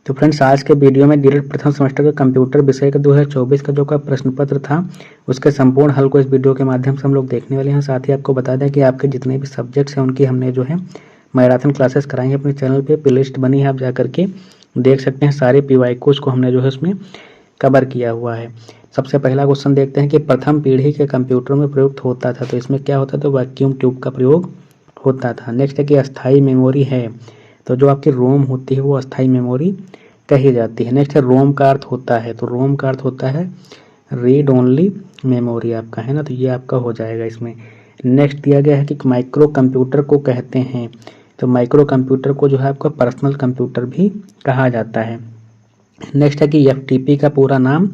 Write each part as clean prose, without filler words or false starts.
तो फ्रेंड्स, आज के वीडियो में डीएलएड प्रथम सेमेस्टर का कंप्यूटर विषय का 2024 का जो का प्रश्न पत्र था उसके संपूर्ण हल को इस वीडियो के माध्यम से हम लोग देखने वाले हैं। साथ ही आपको बता दें कि आपके जितने भी सब्जेक्ट्स हैं उनकी हमने जो है मैराथन क्लासेस कराई है अपने चैनल पे। प्लेलिस्ट बनी है, आप जा करके देख सकते हैं। सारे पीवाईक्यूज को हमने जो है उसमें कवर किया हुआ है। सबसे पहला क्वेश्चन देखते हैं कि प्रथम पीढ़ी के कंप्यूटर में प्रयुक्त होता था, तो इसमें क्या होता था? वैक्यूम ट्यूब का प्रयोग होता था। नेक्स्ट है कि अस्थाई मेमोरी है, तो जो आपकी रोम होती है वो अस्थाई मेमोरी कही जाती है। नेक्स्ट है रोम का अर्थ होता है, तो रोम का अर्थ होता है रीड ओनली मेमोरी आपका, है ना, तो ये आपका हो जाएगा इसमें। नेक्स्ट दिया गया है कि माइक्रो कंप्यूटर को कहते हैं, तो माइक्रो कंप्यूटर को जो है आपका पर्सनल कंप्यूटर भी कहा जाता है। नेक्स्ट है कि एफटीपी का पूरा नाम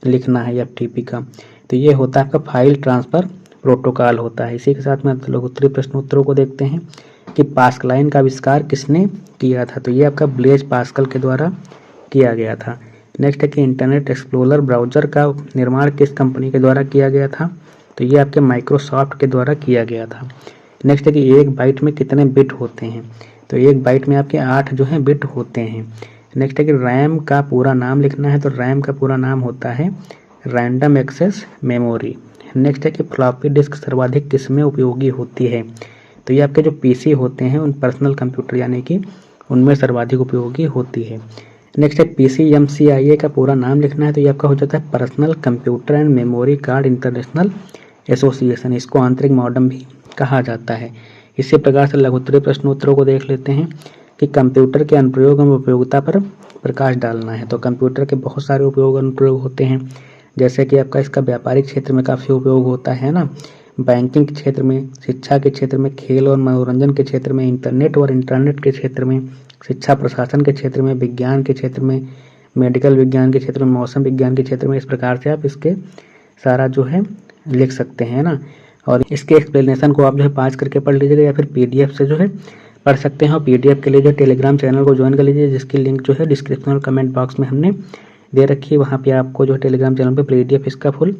लिखना है, एफटीपी का, तो ये होता है आपका फाइल ट्रांसफर प्रोटोकॉल होता है। इसी के साथ में लोग उत्तरी प्रश्नोत्तरों को देखते हैं कि पास्कलाइन का आविष्कार किसने किया था, तो ये आपका ब्लेज पास्कल के द्वारा किया गया था। नेक्स्ट है कि इंटरनेट एक्सप्लोरर ब्राउजर का निर्माण किस कंपनी के द्वारा किया गया था, तो ये आपके माइक्रोसॉफ्ट के द्वारा किया गया था। नेक्स्ट है कि एक बाइट में कितने बिट होते हैं, तो एक बाइट में आपके 8 जो है बिट होते हैं। नेक्स्ट है कि रैम का पूरा नाम लिखना है, तो रैम का पूरा नाम होता है रैंडम एक्सेस मेमोरी। नेक्स्ट है कि फ्लॉपी डिस्क सर्वाधिक किसमें उपयोगी होती है, तो ये आपके जो पीसी होते हैं उन पर्सनल कंप्यूटर यानी कि उनमें सर्वाधिक उपयोगी होती है। नेक्स्ट है पीसीएमसीआईए का पूरा नाम लिखना है, तो ये आपका हो जाता है personal computer and memory card international association, इसको आंतरिक मॉडम भी कहा जाता है। इसी प्रकार से लघुत्तरीय प्रश्नोत्तरों को देख लेते हैं कि कंप्यूटर के अनुप्रयोग एवं उपयोगिता पर प्रकाश डालना है, तो कंप्यूटर के बहुत सारे उपयोग अनुप्रयोग होते हैं, जैसे कि आपका इसका व्यापारिक क्षेत्र में काफ़ी उपयोग होता है ना, बैंकिंग के क्षेत्र में, शिक्षा के क्षेत्र में, खेल और मनोरंजन के क्षेत्र में, इंटरनेट और इंटरनेट के क्षेत्र में, शिक्षा प्रशासन के क्षेत्र में, विज्ञान के क्षेत्र में, मेडिकल विज्ञान के क्षेत्र में, मौसम विज्ञान के क्षेत्र में। इस प्रकार से आप इसके सारा जो है लिख सकते हैं ना, और इसके एक्सप्लेनेशन को आप जो है पाँच करके पढ़ लीजिएगा या फिर पीडीएफ से जो है पढ़ सकते हैं। और पीडीएफ के लिए जो टेलीग्राम चैनल को ज्वाइन कर लीजिए, जिसकी लिंक जो है डिस्क्रिप्शन और कमेंट बॉक्स में हमने दे रखी है, वहाँ पे आपको जो है टेलीग्राम चैनल पे पीडीएफ इसका फुल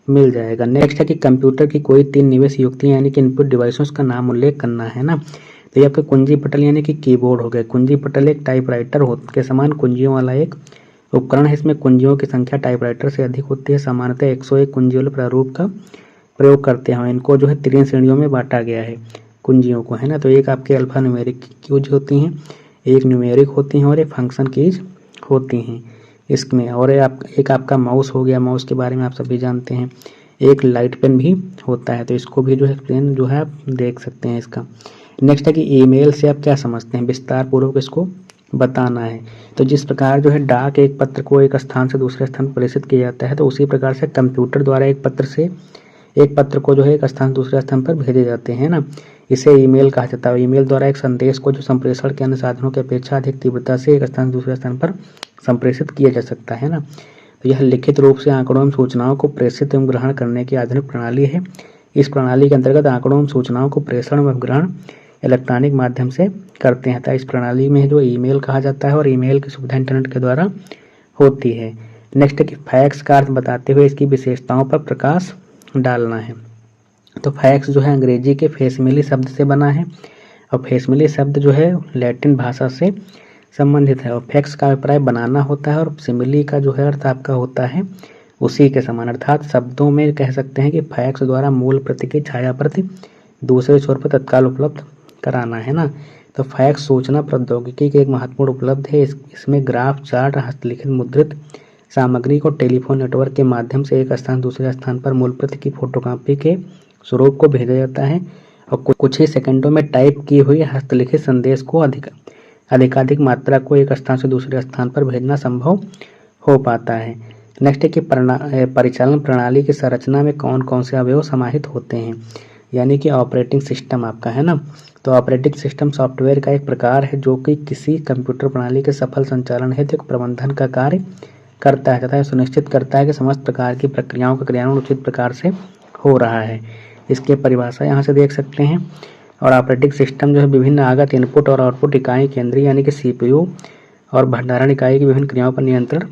मिल जाएगा। नेक्स्ट है कि कंप्यूटर की कोई 3 निवेश युक्तियाँ यानी कि इनपुट डिवाइसेस का नाम उल्लेख करना है ना, तो ये आपका कुंजी पटल यानी कि कीबोर्ड हो गया। कुंजी पटल एक टाइपराइटर के समान कुंजियों वाला एक उपकरण है। इसमें कुंजियों की संख्या टाइपराइटर से अधिक होती है। सामान्यतः 101 कुंजी वाले प्रारूप का प्रयोग करते हैं। इनको जो है 3 श्रेणियों में बांटा गया है कुंजियों को, है ना, तो एक आपके अल्फा न्यूमेरिक कीज होती हैं, एक न्यूमेरिक होती हैं और एक फंक्शन कीज होती हैं इसमें। और एक आपका माउस हो गया, माउस के बारे में आप सभी जानते हैं। एक लाइट पेन भी होता है, तो इसको भी जो है एक्सप्लेन जो है आप देख सकते हैं इसका। नेक्स्ट है कि ईमेल से आप क्या समझते हैं, विस्तार पूर्वक इसको बताना है। तो जिस प्रकार जो है डाक एक पत्र को एक स्थान से दूसरे स्थान पर प्रेषित किया जाता है, तो उसी प्रकार से कंप्यूटर द्वारा एक पत्र को जो है एक स्थान से दूसरे स्थान पर भेजे जाते हैं ना, इसे ईमेल कहा जाता है। ईमेल द्वारा एक संदेश को जो संप्रेषण के अन्य साधनों की अपेक्षा अधिक तीव्रता से एक स्थान से दूसरे स्थान पर संप्रेषित किया जा सकता है ना, तो यह लिखित रूप से आंकड़ों एवं सूचनाओं को प्रेषित एवं ग्रहण करने की आधुनिक प्रणाली है। इस प्रणाली के अंतर्गत आंकड़ों एवं सूचनाओं को प्रेषण एवं ग्रहण इलेक्ट्रॉनिक माध्यम से करते हैं। तो इस प्रणाली में जो ईमेल कहा जाता है, और ईमेल की सुविधा इंटरनेट के द्वारा होती है। नेक्स्ट है कि फैक्स का अर्थ बताते हुए इसकी विशेषताओं पर प्रकाश डालना है। तो फैक्स जो है अंग्रेजी के फेसमिली शब्द से बना है, और फेसमिली शब्द जो है लैटिन भाषा से संबंधित है। और फैक्स का अभिप्राय बनाना होता है, और सिमिली का जो है अर्थ आपका होता है उसी के समान। अर्थात शब्दों में कह सकते हैं कि फैक्स द्वारा मूल प्रति की छाया प्रति दूसरे छोर पर तत्काल उपलब्ध कराना है ना। तो फैक्स सूचना प्रौद्योगिकी के एक महत्वपूर्ण उपलब्ध है। इसमें ग्राफ, चार्ट, हस्तलिखित मुद्रित सामग्री को टेलीफोन नेटवर्क के माध्यम से एक स्थान दूसरे स्थान पर मूल प्रति की फोटोकॉपी के स्वरूप को भेजा जाता है, और कुछ ही सेकंडों में टाइप की हुई हस्तलिखित संदेश को अधिकाधिक मात्रा को एक स्थान से दूसरे स्थान पर भेजना संभव हो पाता है। नेक्स्ट है कि परिचालन प्रणाली की संरचना में कौन कौन से अवयव समाहित होते हैं, यानी कि ऑपरेटिंग सिस्टम आपका, है ना। तो ऑपरेटिंग सिस्टम सॉफ्टवेयर का एक प्रकार है जो कि किसी कंप्यूटर प्रणाली के सफल संचालन हेतु एक प्रबंधन का कार्य करता है तथा यह सुनिश्चित करता है कि समस्त प्रकार की प्रक्रियाओं का क्रियान्वयन उचित प्रकार से हो रहा है। इसकी परिभाषा यहाँ से देख सकते हैं। और ऑपरेटिंग सिस्टम जो है विभिन्न आगत, इनपुट और आउटपुट इकाई केंद्रीय यानी कि सीपीयू और भंडारण इकाई की विभिन्न क्रियाओं पर नियंत्रण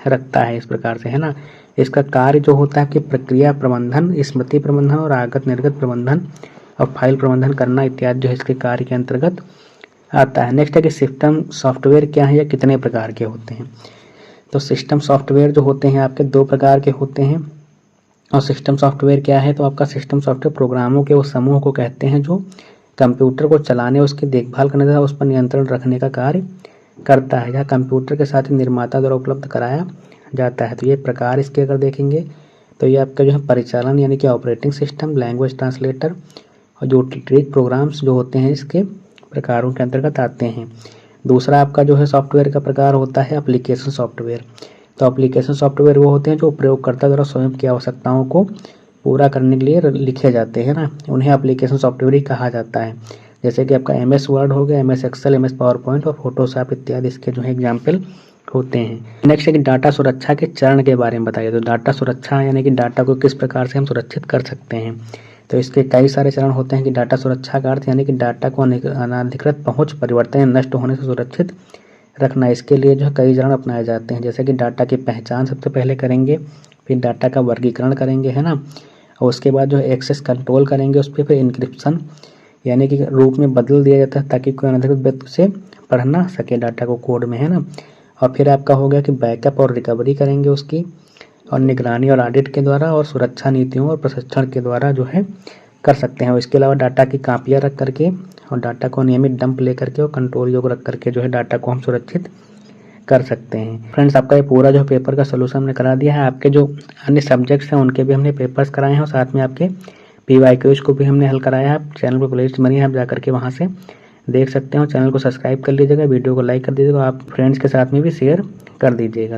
रखता है, इस प्रकार से, है ना। इसका कार्य जो होता है कि प्रक्रिया प्रबंधन, स्मृति प्रबंधन और आगत निर्गत प्रबंधन और फाइल प्रबंधन करना इत्यादि जो है इसके कार्य के अंतर्गत आता है। नेक्स्ट है कि सिस्टम सॉफ्टवेयर क्या है या कितने प्रकार के होते हैं। तो सिस्टम सॉफ्टवेयर जो होते हैं आपके 2 प्रकार के होते हैं। और सिस्टम सॉफ्टवेयर क्या है, तो आपका सिस्टम सॉफ्टवेयर प्रोग्रामों के उस समूह को कहते हैं जो कंप्यूटर को चलाने, उसकी देखभाल करने तथा उस पर नियंत्रण रखने का कार्य करता है। यह कंप्यूटर के साथ ही निर्माता द्वारा उपलब्ध कराया जाता है। तो ये प्रकार इसके अगर देखेंगे तो ये आपका जो है परिचालन यानी कि ऑपरेटिंग सिस्टम, लैंग्वेज ट्रांसलेटर और जो यूटिलिटी प्रोग्राम्स जो होते हैं इसके प्रकारों के अंतर्गत आते हैं। दूसरा आपका जो है सॉफ्टवेयर का प्रकार होता है एप्लीकेशन सॉफ्टवेयर। तो एप्लीकेशन सॉफ्टवेयर वो होते हैं जो प्रयोगकर्ता द्वारा स्वयं की आवश्यकताओं को पूरा करने के लिए लिखे जाते हैं ना, उन्हें एप्लीकेशन सॉफ्टवेयर ही कहा जाता है। जैसे कि आपका MS वर्ड हो गया, MS Excel, MS PowerPoint और फोटोशॉप इत्यादि इसके जो है एग्जाम्पल होते हैं। नेक्स्ट है कि डाटा सुरक्षा के चरण के बारे में बताइए। तो डाटा सुरक्षा यानी कि डाटा को किस प्रकार से हम सुरक्षित कर सकते हैं। तो इसके कई सारे चरण होते हैं कि डाटा सुरक्षा का अर्थ यानी कि डाटा को अनधिकृत पहुंच, परिवर्तन या नष्ट होने से सुरक्षित रखना। इसके लिए जो है कई चरण अपनाए जाते हैं। जैसे कि डाटा की पहचान सबसे पहले करेंगे, फिर डाटा का वर्गीकरण करेंगे, है ना, और उसके बाद जो है एक्सेस कंट्रोल करेंगे उस पर, फिर इंक्रिप्शन यानी कि रूप में बदल दिया जाता है ताकि कोई अनधिकृत व्यक्ति उसे पढ़ ना सके डाटा को कोड में, है ना। और फिर आपका हो गया कि बैकअप और रिकवरी करेंगे उसकी, और निगरानी और ऑडिट के द्वारा और सुरक्षा नीतियों और प्रशिक्षण के द्वारा जो है कर सकते हैं। इसके अलावा डाटा की कापियाँ रख करके और डाटा को नियमित डंप ले करके और कंट्रोल योग रख करके जो है डाटा को हम सुरक्षित कर सकते हैं। फ्रेंड्स, आपका ये पूरा जो पेपर का सोल्यूशन हमने करा दिया है। आपके जो अन्य सब्जेक्ट्स हैं उनके भी हमने पेपर्स कराए हैं और साथ में आपके PYQs को भी हमने हल कराया है। आप चैनल पर प्लेलिस्ट बनी है, आप जाकर के वहाँ से देख सकते हो। चैनल को सब्सक्राइब कर लीजिएगा, वीडियो को लाइक कर दीजिएगा, आप फ्रेंड्स के साथ में भी शेयर कर दीजिएगा।